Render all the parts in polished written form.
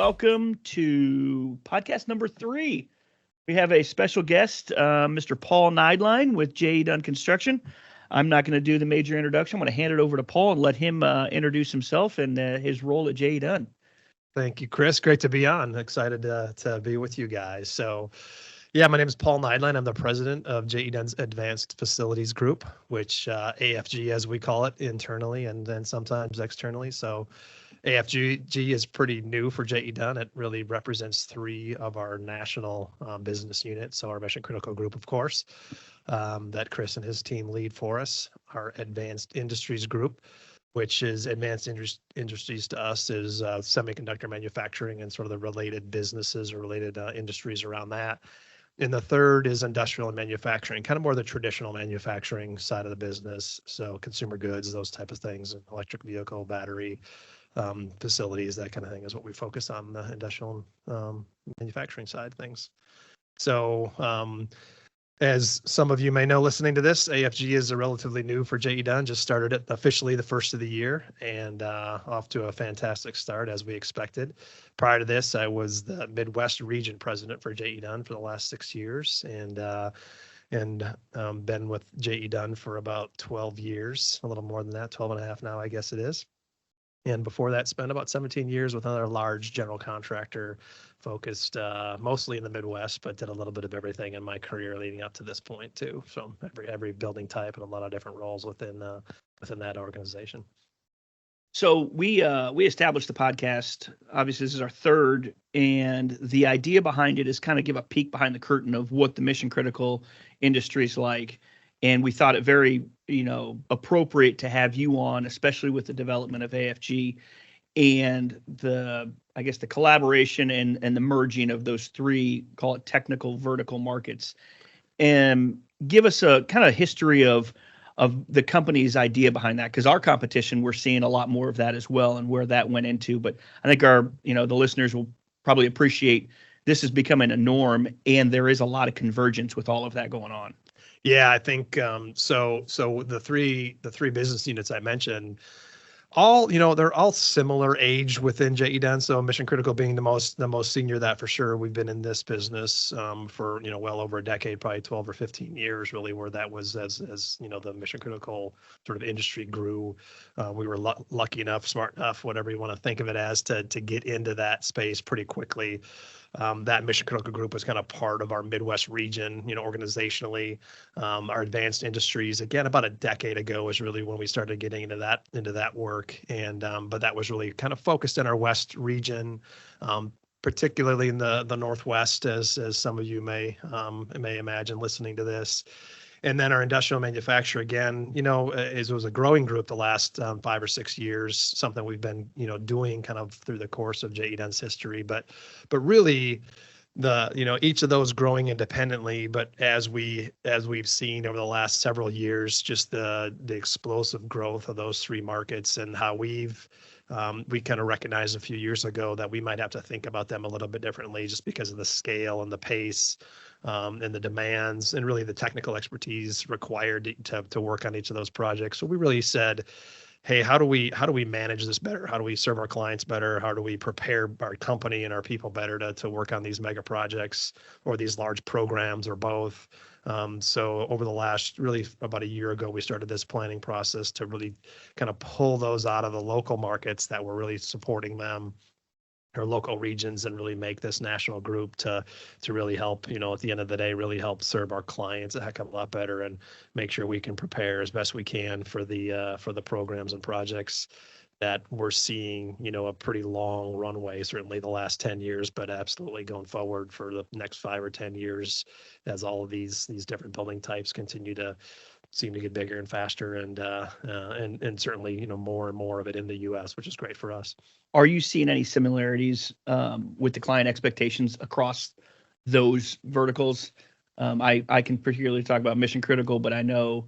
welcome to podcast number 3. We have a special guest, Mr. Paul Neidlein with JE Dunn Construction. I'm not going to do the major introduction. I'm going to hand it over to Paul and let him introduce himself and his role at JE Dunn. Thank you, Chris. Great to be on. Excited to be with you guys. So, yeah, my name is Paul Neidlein. I'm the president of JE Dunn's Advanced Facilities Group, which AFG, as we call it internally and then sometimes externally. So AFG is pretty new for JE Dunn. It really represents 3 of our national business units. So our mission critical group, of course, that Chris and his team lead for us. Our Advanced Industries Group, which is advanced industries to us, is semiconductor manufacturing and sort of the related businesses or related industries around that. And the third is industrial and manufacturing, kind of more the traditional manufacturing side of the business. So consumer goods, those type of things, and electric vehicle, battery facilities, that kind of thing is what we focus on, the industrial manufacturing side of things. So as some of you may know listening to this, AFG is a relatively new for JE Dunn, just started it officially the first of the year and off to a fantastic start as we expected. Prior to this, I was the Midwest region president for JE Dunn for the last 6 years and been with JE Dunn for about 12 years, a little more than that, 12 and a half now, I guess it is. And before that, spent about 17 years with another large general contractor, focused mostly in the Midwest, but did a little bit of everything in my career leading up to this point too. So every building type and a lot of different roles within that organization. So we established the podcast. Obviously, this is our 3rd, and the idea behind it is kind of give a peek behind the curtain of what the mission critical industry is like. And we thought it very, appropriate to have you on, especially with the development of AFG and the collaboration and the merging of those 3, call it technical vertical markets. And give us a kind of history of the company's idea behind that, because our competition, we're seeing a lot more of that as well and where that went into. But I think the listeners will probably appreciate this is becoming a norm, and there is a lot of convergence with all of that going on. Yeah, I think so the three business units I mentioned, all they're all similar age within JE Dunn. So mission critical being the most senior, that for sure. We've been in this business for well over a decade, probably 12 or 15 years, really, where that was as the mission critical sort of industry grew. We were lucky enough, smart enough, whatever you want to think of it as, to get into that space pretty quickly. That mission critical group was kind of part of our Midwest region, organizationally. Our advanced industries, again, about a decade ago was really when we started getting into that work. And but that was really kind of focused in our West region, particularly in the Northwest, as some of you may imagine listening to this. And then our industrial manufacturer, again, it was a growing group the last 5 or 6 years, something we've been, doing kind of through the course of JE Dunn's history. But really, each of those growing independently. But as we've seen over the last several years, just the explosive growth of those 3 markets and how we kind of recognized a few years ago that we might have to think about them a little bit differently, just because of the scale and the pace. And the demands and really the technical expertise required to work on each of those projects. So we really said, hey, how do we manage this better? How do we serve our clients better? How do we prepare our company and our people better to work on these mega projects or these large programs or both? So over the last, really about a year ago, we started this planning process to really kind of pull those out of the local markets that were really supporting them, or local regions, and really make this national group to really help, at the end of the day, really help serve our clients a heck of a lot better and make sure we can prepare as best we can for the programs and projects that we're seeing, a pretty long runway, certainly the last 10 years, but absolutely going forward for the next 5 or 10 years as all of these different building types continue to seem to get bigger and faster, and certainly more and more of it in the U.S., which is great for us. Are you seeing any similarities with the client expectations across those verticals? I can particularly talk about mission critical, but I know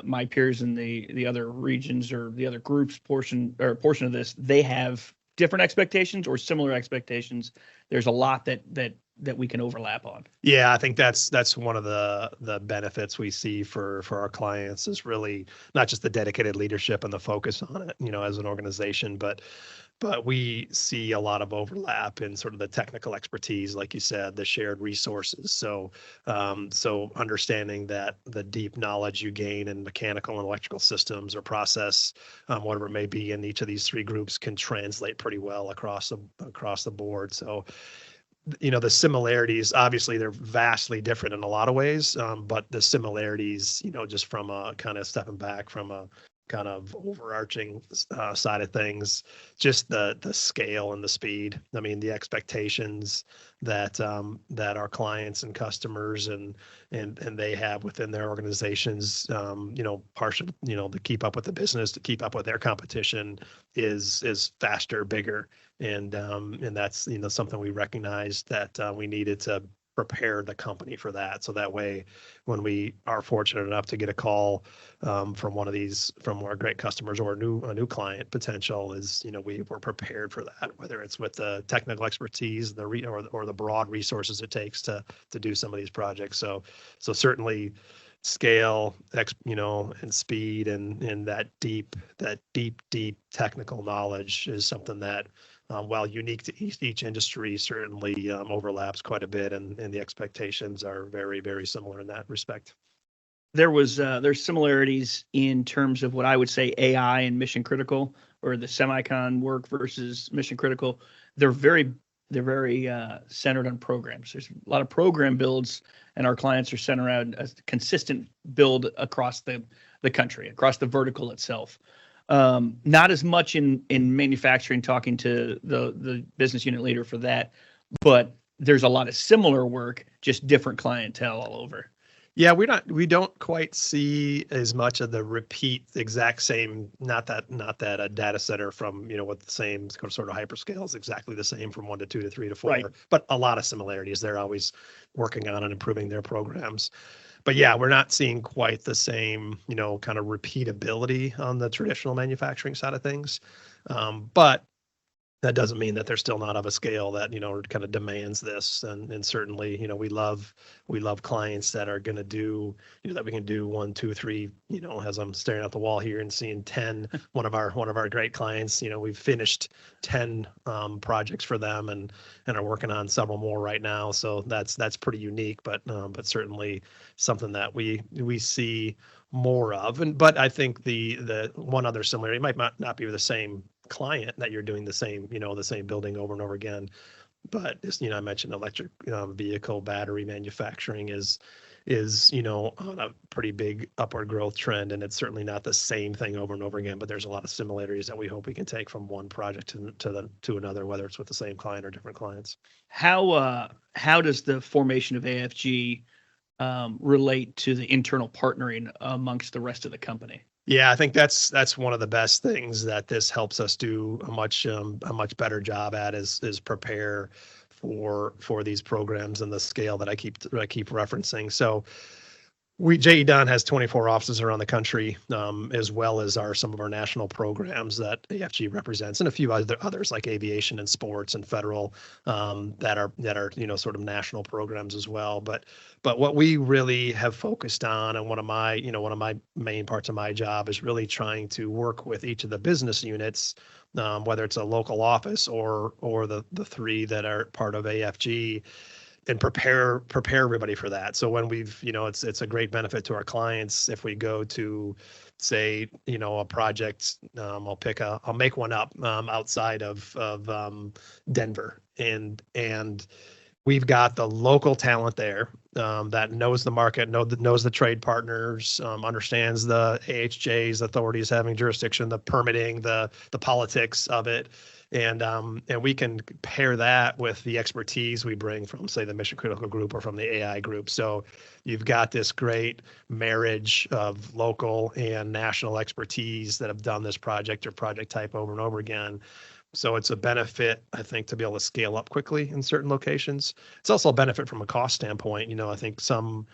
my peers in the other regions or the other groups portion of this, they have different expectations or similar expectations. There's a lot that that we can overlap on. Yeah, I think that's one of the benefits we see for our clients is really not just the dedicated leadership and the focus on it, as an organization, but we see a lot of overlap in sort of the technical expertise, like you said, the shared resources. So understanding that the deep knowledge you gain in mechanical and electrical systems or process, whatever it may be in each of these three groups, can translate pretty well across the board. So the similarities, obviously they're vastly different in a lot of ways, but the similarities, just from a kind of stepping back from a kind of overarching side of things, just the scale and the speed. I mean, the expectations that our clients and customers and they have within their organizations, partial, to keep up with the business, to keep up with their competition is faster, bigger. And that's, something we recognized that we needed to prepare the company for that. So that way, when we are fortunate enough to get a call from our great customers or a new client potential, is we were prepared for that, whether it's with the technical expertise, or the broad resources it takes to do some of these projects. So certainly scale, and speed and that deep technical knowledge is something that, while unique to each industry, certainly overlaps quite a bit, and the expectations are very, very similar in that respect. There's similarities in terms of what I would say AI and mission critical, or the semicon work versus mission critical. They're very centered on programs. There's a lot of program builds, and our clients are centered around a consistent build across the country, across the vertical itself. Not as much in manufacturing, talking to the business unit leader for that, but there's a lot of similar work, just different clientele all over. Yeah, we don't quite see as much of the exact same, not that a data center from, with the same sort of hyperscales, exactly the same from 1 to 2 to 3 to 4, right, but a lot of similarities. They're always working on and improving their programs. But yeah, we're not seeing quite the same, kind of repeatability on the traditional manufacturing side of things. But that doesn't mean that they're still not of a scale that, kind of demands this. And certainly, we love clients that are going to do, that we can do 1, 2, 3, as I'm staring at the wall here and seeing 10, one of our great clients, we've finished 10 projects for them and are working on several more right now. So that's pretty unique, but certainly something that we see more of. But I think the one other similarity, might not be the same client that you're doing the same building over and over again, but I mentioned electric vehicle battery manufacturing is on a pretty big upward growth trend, and it's certainly not the same thing over and over again, but there's a lot of similarities that we hope we can take from one project to another, whether it's with the same client or different clients. How does the formation of AFG relate to the internal partnering amongst the rest of the company? Yeah, I think that's one of the best things that this helps us do a much better job at is prepare for these programs and the scale that I keep referencing. So JE Dunn has 24 offices around the country, as well as some of our national programs that AFG represents, and a few others like aviation and sports and federal, that are sort of national programs as well. But what we really have focused on, and one of my main parts of my job, is really trying to work with each of the business units, whether it's a local office or the three that are part of AFG, and prepare everybody for that. So when it's a great benefit to our clients if we go to, say, a project, I'll make one up, outside of Denver, and we've got the local talent there, that knows the market, knows the trade partners, understands the AHJ's authorities having jurisdiction, the permitting, the politics of it. And we can pair that with the expertise we bring from, say, the mission critical group or from the AI group. So you've got this great marriage of local and national expertise that have done this project or project type over and over again. So it's a benefit, I think, to be able to scale up quickly in certain locations. It's also a benefit from a cost standpoint. I think some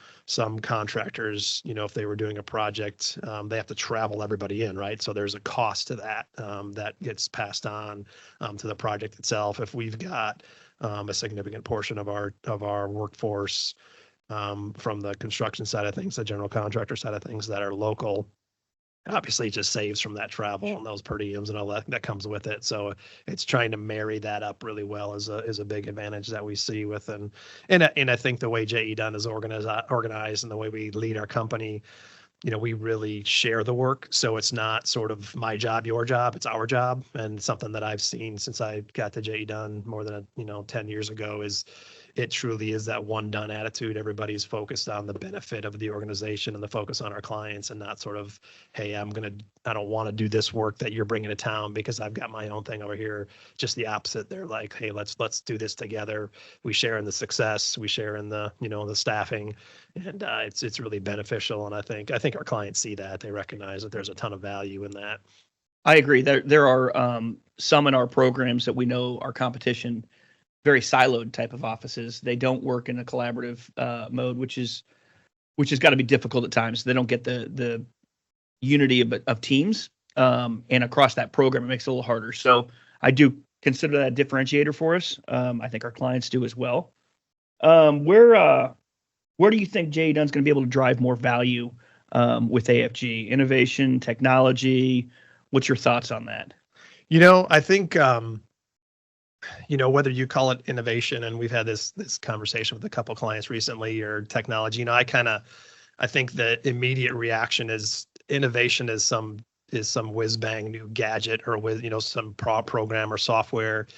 contractors, if they were doing a project, they have to travel everybody in, right? So there's a cost to that that gets passed on to the project itself. If we've got a significant portion of our workforce from the construction side of things, the general contractor side of things that are local, obviously it just saves from that travel and those per diems and all that comes with it. So it's trying to marry that up really well is a big advantage that we see with and I think the way JE Dunn is organized and the way we lead our company, we really share the work. So it's not sort of my job, your job, it's our job. And something that I've seen since I got to JE Dunn more than 10 years ago is it truly is that one done attitude. Everybody's focused on the benefit of the organization and the focus on our clients and not sort of, hey, I don't want to do this work that you're bringing to town because I've got my own thing over here. Just the opposite. They're like, hey, let's do this together. We share in the success. We share in the, the staffing, and it's really beneficial. And I think our clients see that. They recognize that there's a ton of value in that. I agree. There are some in our programs that we know our competition, very siloed type of offices. They don't work in a collaborative mode, which has got to be difficult at times. They don't get the unity of teams, and across that program, it makes it a little harder. So I do consider that a differentiator for us. I think our clients do as well. Where do you think JE Dunn's going to be able to drive more value with AFG? Innovation, technology? What's your thoughts on that? I think whether you call it innovation, and we've had this conversation with a couple clients recently, or technology, I think the immediate reaction is innovation is some whiz bang new gadget or with, some program or software.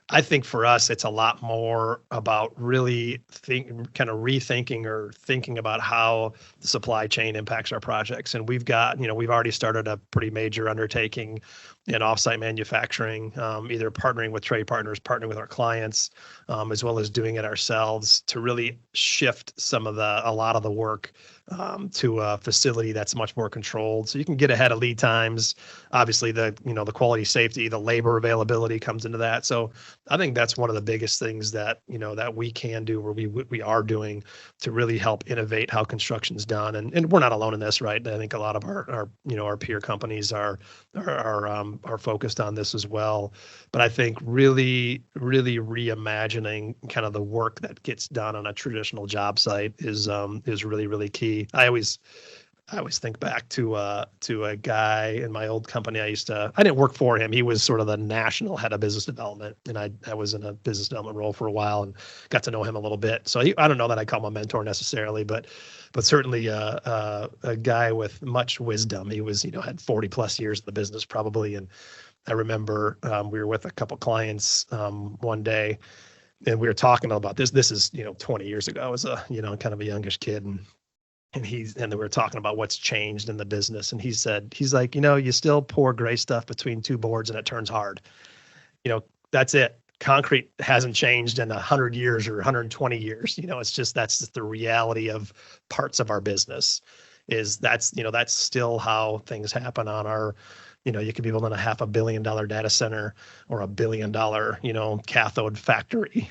I think for us, it's a lot more about really rethinking or thinking about how the supply chain impacts our projects. And we've already started a pretty major undertaking in offsite manufacturing, either partnering with trade partners, partnering with our clients, as well as doing it ourselves to really shift a lot of the work to a facility that's much more controlled. So you can get ahead of lead times. Obviously, the quality, safety, the labor availability comes into that. So I think that's one of the biggest things that that we can do, or we are doing, to really help innovate how construction's done. And we're not alone in this, right? I think a lot of our peer companies are focused on this as well. But I think really reimagining kind of the work that gets done on a traditional job site is really, really key. I always think back to a guy in my old company. I didn't work for him. He was sort of the national head of business development, and I was in a business development role for a while and got to know him a little bit. So I don't know that I call him a mentor necessarily, but certainly a guy with much wisdom. He was, had 40 plus years in the business probably. And I remember we were with a couple clients one day, and we were talking about this. This is 20 years ago. I was a kind of a youngish kid, and we were talking about what's changed in the business. And he's like, you still pour gray stuff between two boards and it turns hard. That's it. Concrete hasn't changed in 100 years or 120 years. It's just, that's just the reality of parts of our business. That's still how things happen on our, you could be building a $500 million data center or $1 billion, cathode factory.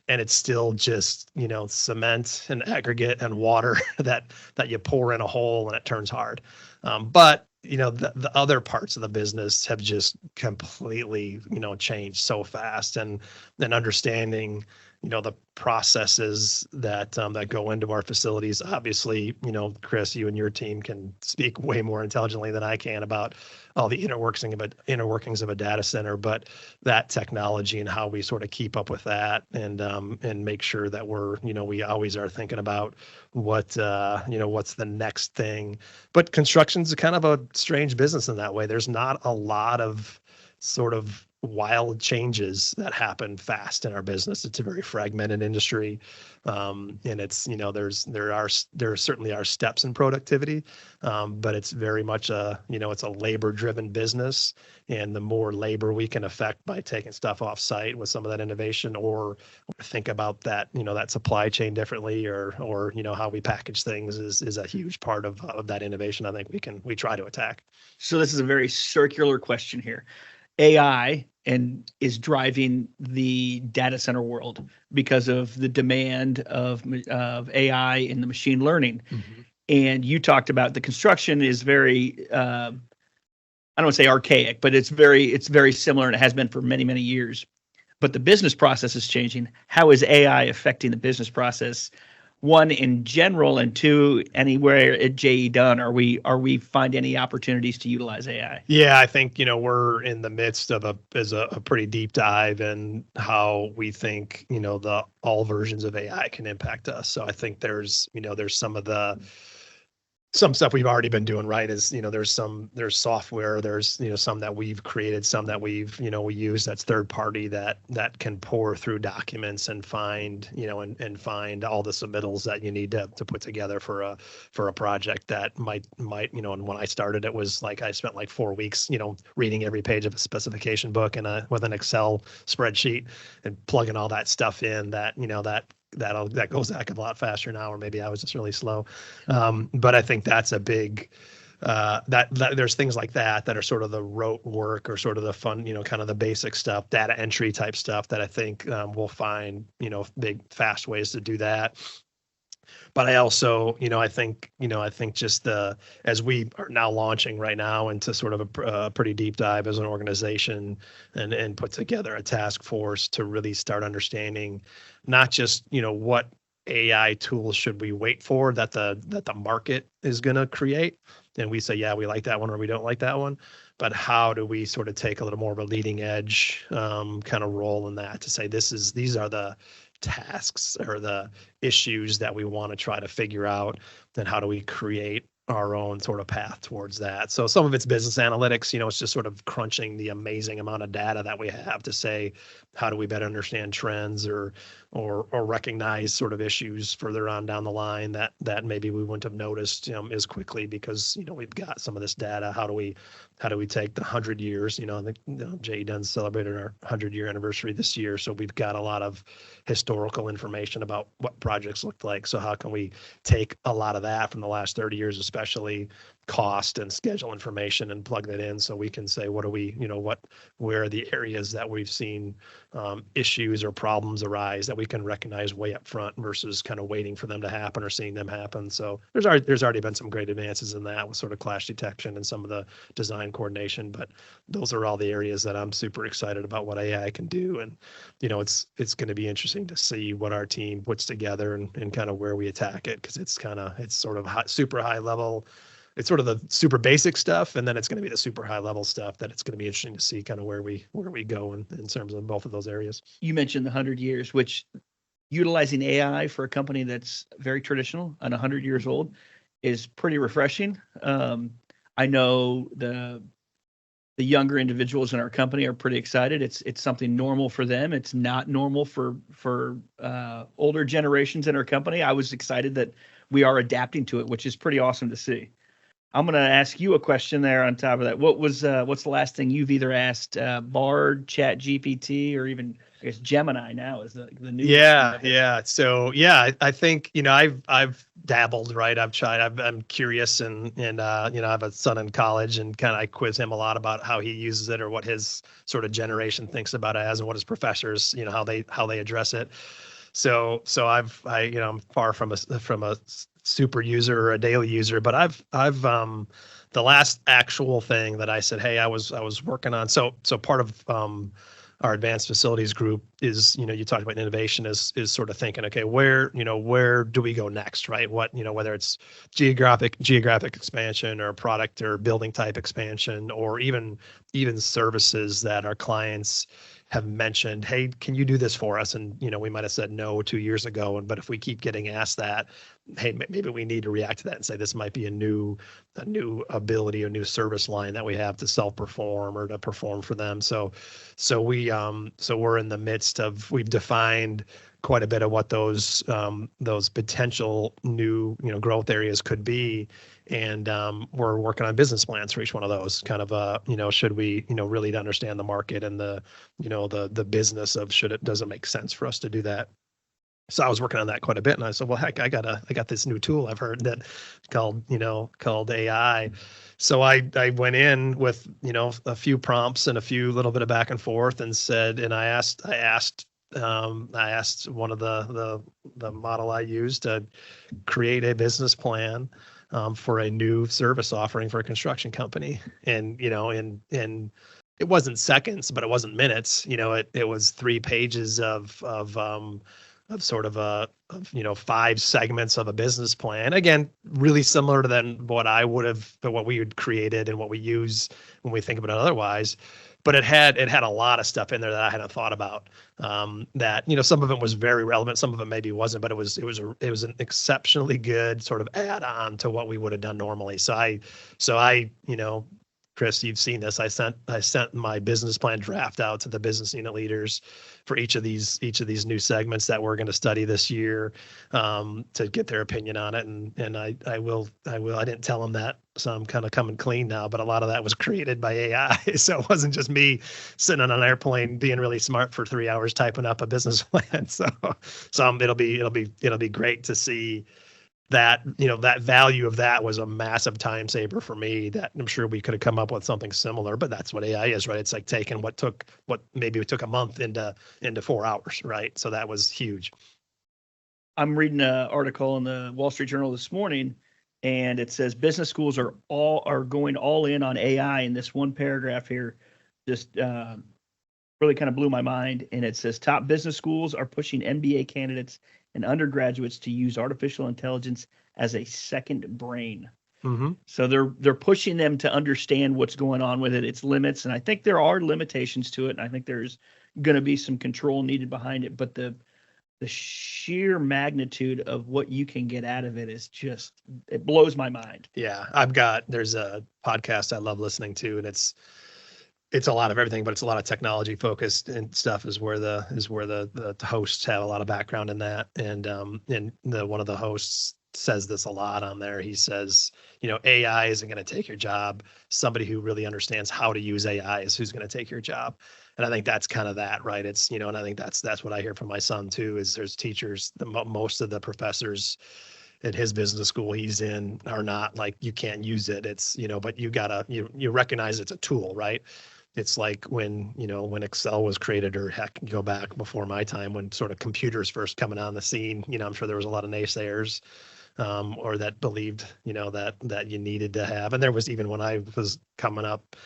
And it's still just, cement and aggregate and water that you pour in a hole and it turns hard. But the other parts of the business have just completely, changed so fast, and then understanding, the processes that go into our facilities. Obviously, Chris, you and your team can speak way more intelligently than I can about all the inner workings of a data center, but that technology and how we sort of keep up with that and make sure that we always are thinking about what's the next thing. But construction's kind of a strange business in that way. There's not a lot of sort of wild changes that happen fast in our business. It's a very fragmented industry. And it's, there certainly are steps in productivity, but it's very much it's a labor driven business. And the more labor we can affect by taking stuff off site with some of that innovation, or think about that, that supply chain differently, or how we package things is a huge part of that innovation. I think we try to attack. So this is a very circular question here. AI is driving the data center world because of the demand of AI and the machine learning. Mm-hmm. And you talked about the construction is very I don't want to say archaic, but it's very similar, and it has been for many, many years. But the business process is changing. How is AI affecting the business process? One, in general, and two, anywhere at JE Dunn, are we find any opportunities to utilize AI? Yeah, I think, we're in the midst of a pretty deep dive in how we think, the all versions of AI can impact us. So I think there's some stuff we've already been doing, right? Is, there's software, there's, some that we've created, some that we use that's third party that can pour through documents and find, and find all the submittals that you need to put together for a project that might, and when I started, it was like, I spent like 4 weeks, reading every page of a specification book with an Excel spreadsheet and plugging all that stuff in that goes back a lot faster now, or maybe I was just really slow. But I think that's a big, that there's things like that are sort of the rote work, or sort of the fun, kind of the basic stuff, data entry type stuff that I think we'll find, big, fast ways to do that. But I also, I think just as we are now launching right now into sort of a pretty deep dive as an organization, and put together a task force to really start understanding not just, what AI tools should we wait for that the market is going to create, and we say, yeah, we like that one, or we don't like that one, but how do we sort of take a little more of a leading edge kind of role in that, to say these are the tasks or the issues that we want to try to figure out, then how do we create our own sort of path towards that. So some of it's business analytics, it's just sort of crunching the amazing amount of data that we have to say, how do we better understand trends or recognize sort of issues further on down the line that maybe we wouldn't have noticed as quickly, because we've got some of this data. How do we take the 100 years, I think JE Dunn celebrated our 100-year anniversary this year, so we've got a lot of historical information about what projects looked like. So how can we take a lot of that from the last 30 years, especially cost and schedule information, and plug that in, so we can say, where are the areas that we've seen issues or problems arise that we can recognize way up front, versus kind of waiting for them to happen or seeing them happen. So there's already been some great advances in that, with sort of clash detection and some of the design coordination, but those are all the areas that I'm super excited about what AI can do. And it's going to be interesting to see what our team puts together, and kind of where we attack it, because it's sort of super high level. It's sort of the super basic stuff, and then it's going to be the super high level stuff that it's going to be interesting to see kind of where we go in terms of both of those areas. You mentioned the 100 years, which utilizing AI for a company that's very traditional and 100 years old is pretty refreshing. I know the younger individuals in our company are pretty excited. It's something normal for them. It's not normal for older generations in our company. I was excited that we are adapting to it, which is pretty awesome to see. I'm going to ask you a question there on top of that. What's the last thing you've either asked Bard, Chat GPT, or even, I guess, Gemini now is the new? Yeah. So I think, I've dabbled, right? I've tried, I'm curious, and I have a son in college, and kind of I quiz him a lot about how he uses it, or what his sort of generation thinks about it as, and what his professors, how they address it. So I'm far from a super user or a daily user, but I've the last actual thing that I said, hey, I was working on. So part of our advanced facilities group is, you talked about innovation is sort of thinking, okay, where do we go next, right? What, whether it's geographic expansion, or product or building type expansion, or even services that our clients have mentioned, hey, can you do this for us? And, we might have said no 2 years ago. But if we keep getting asked that, hey, maybe we need to react to that and say, this might be a new ability, a new service line that we have to self-perform, or to perform for them. So we're in the midst of, we've defined quite a bit of what those potential new, growth areas could be. And we're working on business plans for each one of those, kind of, should we, really understand the market and the business of, does it make sense for us to do that? So I was working on that quite a bit, and I said, well, heck, I got this new tool I've heard that called AI. So I went in with, a few prompts and a few little bit of back and forth, and I asked one of the model I used to create a business plan for a new service offering for a construction company. And, it wasn't seconds, but it wasn't minutes. It was 3 pages of sort of 5 segments of a business plan. Again, really similar to then what we had created and what we use when we think about it otherwise. But it had a lot of stuff in there that I hadn't thought about. That some of it was very relevant, some of it maybe wasn't, but it was an exceptionally good sort of add-on to what we would have done normally. So I Chris, you've seen this. I sent my business plan draft out to the business unit leaders for each of these new segments that we're going to study this year, to get their opinion on it. And I didn't tell them that, so I'm kind of coming clean now. But a lot of that was created by AI, so it wasn't just me sitting on an airplane being really smart for 3 hours typing up a business plan. So it'll be great to see that, that value of that was a massive time saver for me, that I'm sure we could have come up with something similar, but that's what AI is, right? It's like taking what maybe it took a month into 4 hours, right? So that was huge. I'm reading an article in the Wall Street Journal this morning, and it says business schools are going all in on AI. And this one paragraph here just really kind of blew my mind. And it says top business schools are pushing MBA candidates and undergraduates to use artificial intelligence as a second brain. Mm-hmm. So they're pushing them to understand what's going on with it, its limits, and I think there are limitations to it, and I think there's going to be some control needed behind it. But the sheer magnitude of what you can get out of it is it blows my mind. Yeah, there's a podcast I love listening to, and it's a lot of everything, but it's a lot of technology focused and stuff is where the hosts have a lot of background in that. And one of the hosts says this a lot on there. He says, AI isn't going to take your job. Somebody who really understands how to use AI is who's going to take your job. And I think that's kind of that, right? It's, and I think that's what I hear from my son too, is there's teachers, most of the professors at his business school he's in are not like, you can't use it. It's, but you recognize it's a tool, right? It's like when Excel was created, or heck, go back before my time when sort of computers first coming on the scene. I'm sure there was a lot of naysayers, or that believed, that you needed to have. And there was, even when I was coming up,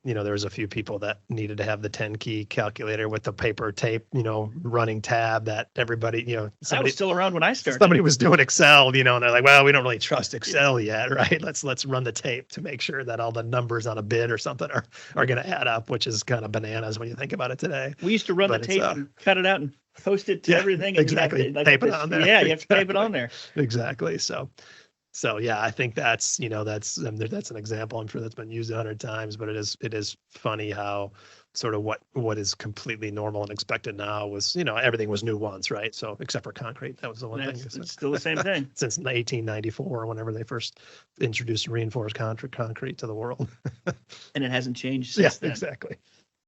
there was a few people that needed to have the 10-key calculator with the paper tape, running tab that everybody, That was still around when I started. Somebody was doing Excel, and they're like, well, we don't really trust Excel yet, right? Let's run the tape to make sure that all the numbers on a bid or something are going to add up, which is kind of bananas when you think about it today. We used to run the tape and cut it out and post it to everything. And exactly. Tape it on there. Yeah, you have to tape it on there. Exactly. So yeah, I think that's an example. I'm sure that's been used 100 times, but it is funny how sort of what is completely normal and expected now was, everything was new once, right? So except for concrete, that was the one thing. It's still the same thing. Since 1894, whenever they first introduced reinforced concrete to the world. And it hasn't changed since then. Exactly.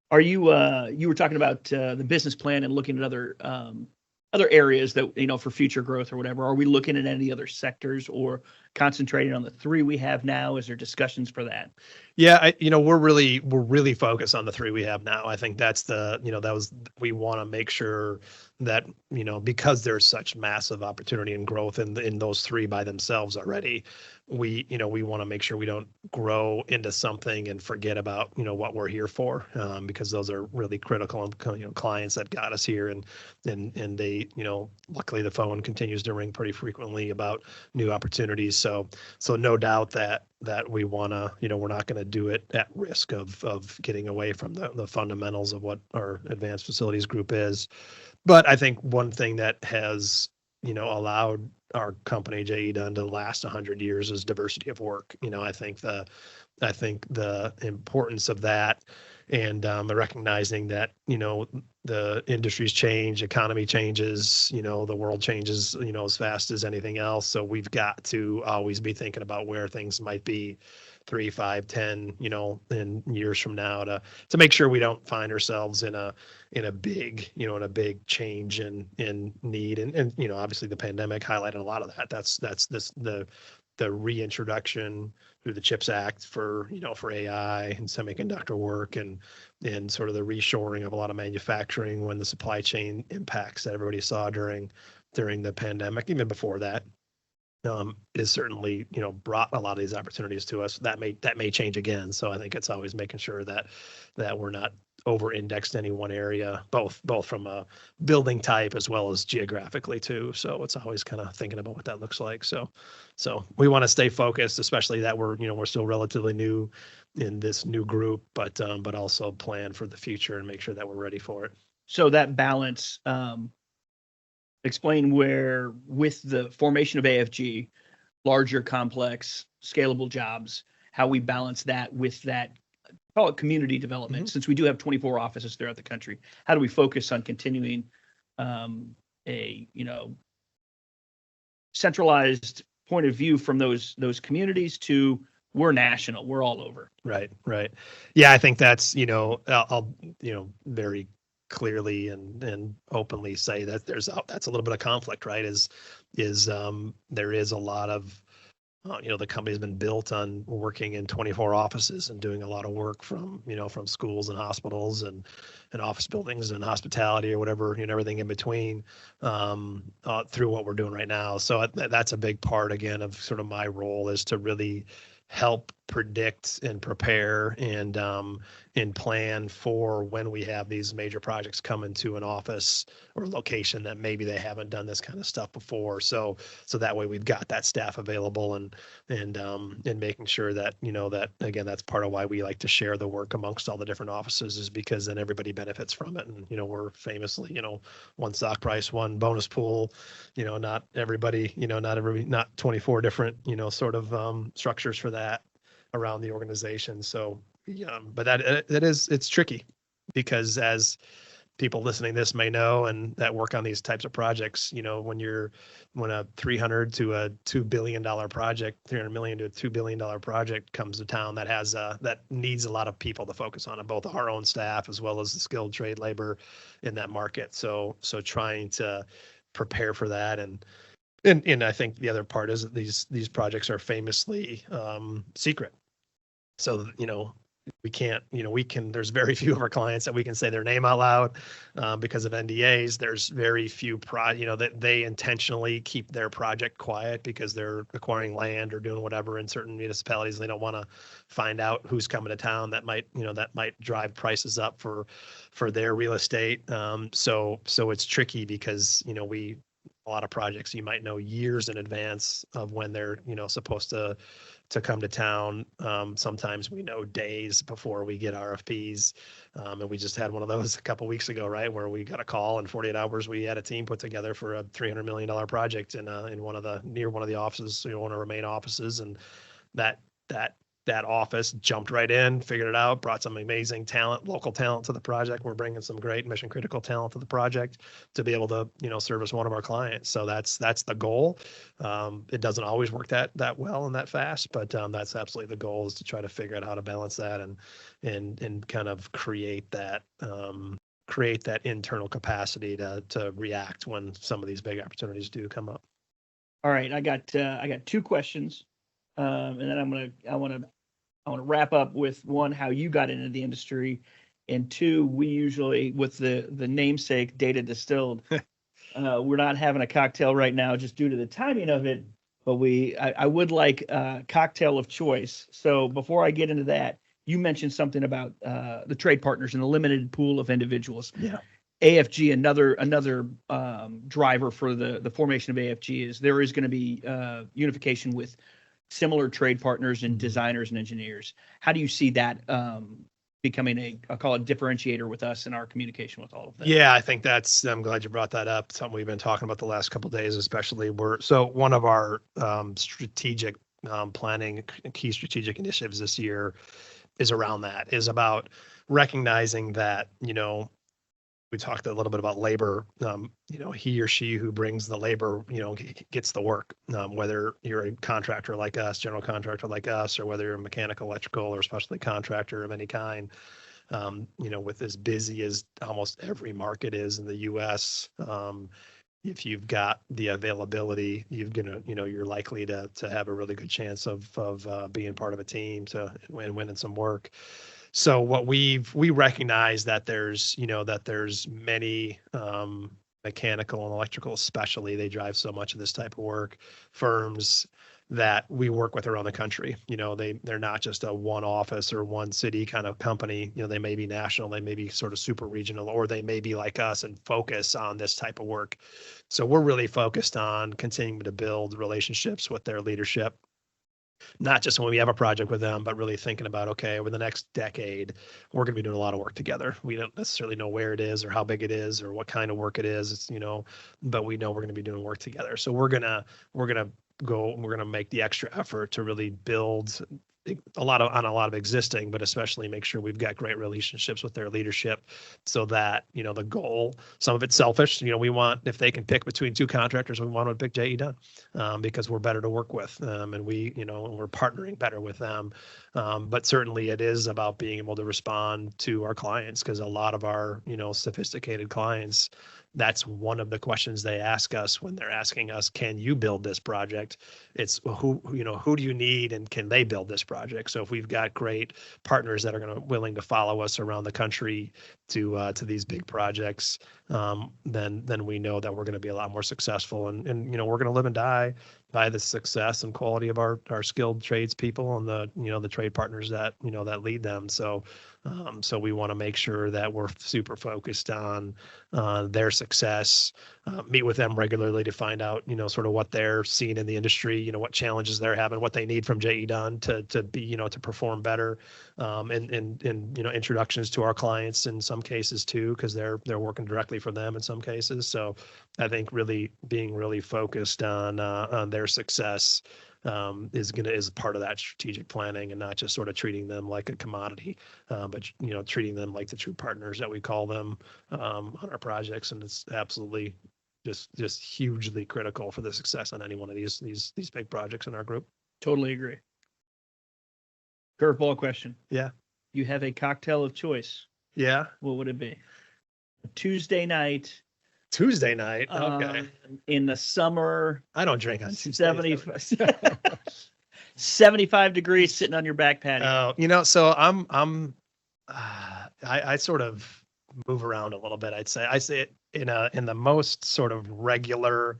Are you you were talking about the business plan and looking at other areas that, for future growth or whatever? Are we looking at any other sectors or concentrating on the 3 we have now? Is there discussions for that? Yeah, we're really focused on the 3 we have now. I think that's we want to make sure that, because there's such massive opportunity and growth in those 3 by themselves already, we want to make sure we don't grow into something and forget about, what we're here for, because those are really critical, clients that got us here, and they, luckily the phone continues to ring pretty frequently about new opportunities. So no doubt that we want to, we're not going to do it at risk of getting away from the fundamentals of what our advanced facilities group is. But I think one thing that has, allowed our company JE Dunn to last 100 years is diversity of work. I think the importance of that, and recognizing that, the industries change, economy changes, the world changes, as fast as anything else. So we've got to always be thinking about where things might be 3, 5, 10, in years from now to make sure we don't find ourselves in a big, in a big change in need. And obviously the pandemic highlighted a lot of that. That's the reintroduction through the CHIPS Act for AI and semiconductor work and sort of the reshoring of a lot of manufacturing when the supply chain impacts that everybody saw during the pandemic, even before that, is certainly, brought a lot of these opportunities to us. That may change again. So I think it's always making sure that we're not over-indexed any one area, both from a building type as well as geographically too. So it's always kind of thinking about what that looks like. So we want to stay focused, especially that we're still relatively new in this new group, but also plan for the future and make sure that we're ready for it. So that balance, explain where with the formation of AFG, larger, complex, scalable jobs, how we balance that with that, call it community development, Mm-hmm. since we do have 24 offices throughout the country. How do we focus on continuing a centralized point of view from those communities to we're national, we're all over. Right. Yeah, I think that's, I'll very clearly and openly say that that's a little bit of conflict, right? Is there is a lot of the company's been built on working in 24 offices and doing a lot of work from schools and hospitals and office buildings and hospitality or whatever, everything in between, through what we're doing right now. So that's a big part, again, of sort of my role, is to really help predict and prepare and plan for when we have these major projects come into an office or location that maybe they haven't done this kind of stuff before. So that way we've got that staff available and making sure that, that again, that's part of why we like to share the work amongst all the different offices, is because then everybody benefits from it. And, we're famously, one stock price, one bonus pool, not everybody, not 24 different, sort of structures for that around the organization. So, but it's tricky, because as people listening to this may know, and that work on these types of projects, when a 300 to a $2 billion project, 300 million to a $2 billion project comes to town, that needs a lot of people to focus on it, both our own staff as well as the skilled trade labor in that market. So trying to prepare for that. And I think the other part is that these projects are famously secret. So, we can't, there's very few of our clients that we can say their name out loud because of NDAs. There's very few that they intentionally keep their project quiet because they're acquiring land or doing whatever in certain municipalities. They don't want to find out who's coming to town that might drive prices up for their real estate. So it's tricky because, a lot of projects you might know years in advance of when they're supposed to come to town. Sometimes we know days before we get RFPs, and we just had one of those a couple weeks ago, right, where we got a call in 48 hours. We had a team put together for a $300 million project in near one of the offices, one of our main offices, and that office jumped right in, figured it out, brought some amazing talent, local talent to the project. We're bringing some great mission critical talent to the project to be able to, service one of our clients. So that's the goal. It doesn't always work that well and that fast, but that's absolutely the goal, is to try to figure out how to balance that and kind of create that internal capacity to react when some of these big opportunities do come up. All right, I got 2 questions, and then I want to wrap up with one, how you got into the industry, and 2, we usually, with the namesake Data Distilled, we're not having a cocktail right now just due to the timing of it, but I would like a cocktail of choice. So before I get into that, you mentioned something about the trade partners and the limited pool of individuals. Yeah. AFG, another driver for the formation of AFG, is there is going to be unification with similar trade partners and designers and engineers. How do you see that becoming I'll call it differentiator with us in our communication with all of them? Yeah, I think I'm glad you brought that up. Something we've been talking about the last couple of days, especially. So one of our strategic planning, key strategic initiatives this year is about recognizing that, we talked a little bit about labor. He or she who brings the labor, gets the work. Whether you're a contractor like us, general contractor like us, or whether you're a mechanical, electrical, or specialty contractor of any kind, with as busy as almost every market is in the U.S., if you've got the availability, you're likely to have a really good chance of being part of a team to winning some work. So what we recognize that there's many mechanical and electrical, especially, they drive so much of this type of work, firms that we work with around the country. They're not just a one office or one city kind of company. They may be national, they may be sort of super regional, or they may be like us and focus on this type of work. So we're really focused on continuing to build relationships with their leadership, not just when we have a project with them, but really thinking about, okay, over the next decade, we're going to be doing a lot of work together. We don't necessarily know where it is or how big it is or what kind of work it is. But we know we're going to be doing work together. So we're going to make the extra effort to really build a lot of existing, but especially make sure we've got great relationships with their leadership, so that, the goal, some of it's selfish. We want, if they can pick between two contractors, we want to pick JE Dunn, because we're better to work with, and we're partnering better with them. But certainly it is about being able to respond to our clients, because a lot of our, sophisticated clients, that's one of the questions they ask us when they're asking us, can you build this project? It's who do you need, and can they build this project? So if we've got great partners that are willing to follow us around the country to these big projects, then we know that we're going to be a lot more successful, and we're going to live and die by the success and quality of our skilled tradespeople and the trade partners that lead them. So we want to make sure that we're super focused on their success, meet with them regularly to find out, sort of what they're seeing in the industry, what challenges they're having, what they need from JE Dunn to be, to perform better, and introductions to our clients in some cases too, because they're working directly for them in some cases. So I think really being really focused on their success is part of that strategic planning, and not just sort of treating them like a commodity, but treating them like the true partners that we call them on our projects. And it's absolutely just hugely critical for the success on any one of these big projects in our group. Totally agree. Curveball question. Yeah. You have a cocktail of choice. Yeah. What would it be? Tuesday night. Okay. In the summer. I don't drink on Tuesday. 75 degrees, sitting on your back patio. So I sort of move around a little bit. I say it in the most sort of regular.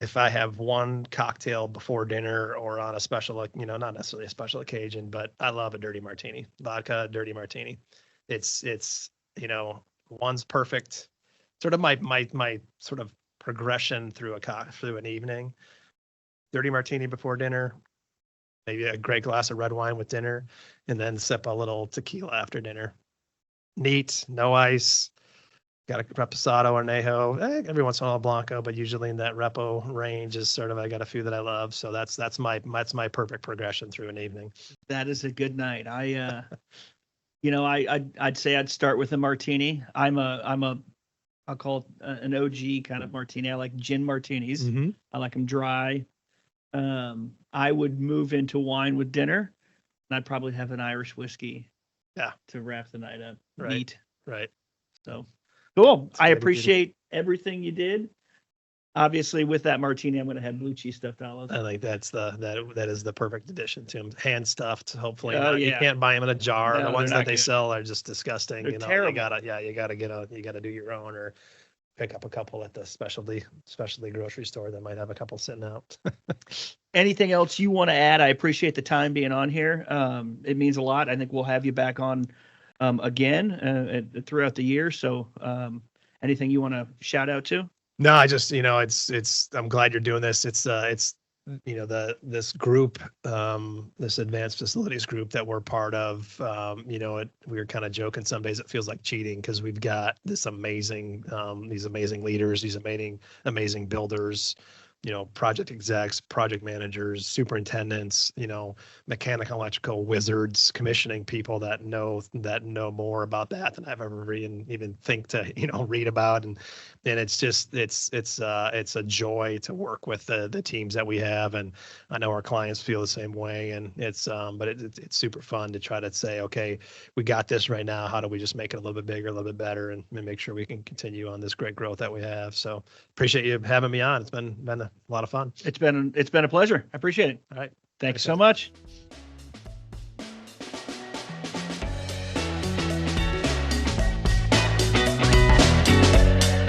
If I have one cocktail before dinner or on a special, not necessarily a special occasion, but I love a dirty martini, vodka dirty martini. It's one's perfect. Sort of my sort of progression through an evening. Dirty martini before dinner, maybe a great glass of red wine with dinner, and then sip a little tequila after dinner. Neat, no ice. Got a reposado or añejo, every once in a while a blanco, but usually in that repo range is sort of, I got a few that I love. So that's my perfect progression through an evening. That is a good night. I'd say I'd start with a martini. I'll call it an OG kind of martini. I like gin martinis. Mm-hmm. I like them dry. I would move into wine with dinner, and I'd probably have an Irish whiskey. Yeah. To wrap the night up. Right. Neat. Right. So cool. I appreciate everything you did. Obviously, with that martini, I'm going to have blue cheese stuffed olives. I think that is the perfect addition to them. Hand stuffed, hopefully. Oh, You yeah. can't buy them in a jar. No, the ones they're that not they good. sell are just disgusting. They're terrible. You gotta do your own, or pick up a couple at the specialty grocery store that might have a couple sitting out. Anything else you want to add? I appreciate the time being on here. It means a lot. I think we'll have you back on again throughout the year. So anything you want to shout out to? No, I just, I'm glad you're doing this. It's this group, this advanced facilities group that we're part of, we were kind of joking some days it feels like cheating, because we've got these amazing leaders, these amazing builders, project execs, project managers, superintendents, mechanical, electrical wizards, commissioning people that know more about that than I've ever even think to, read about. And it's just, it's a joy to work with the teams that we have. And I know our clients feel the same way. And but it's super fun to try to say, okay, we got this right now. How do we just make it a little bit bigger, a little bit better, and make sure we can continue on this great growth that we have. So appreciate you having me on. It's been a lot of fun. It's been a pleasure. I appreciate it. All right. Thanks so much.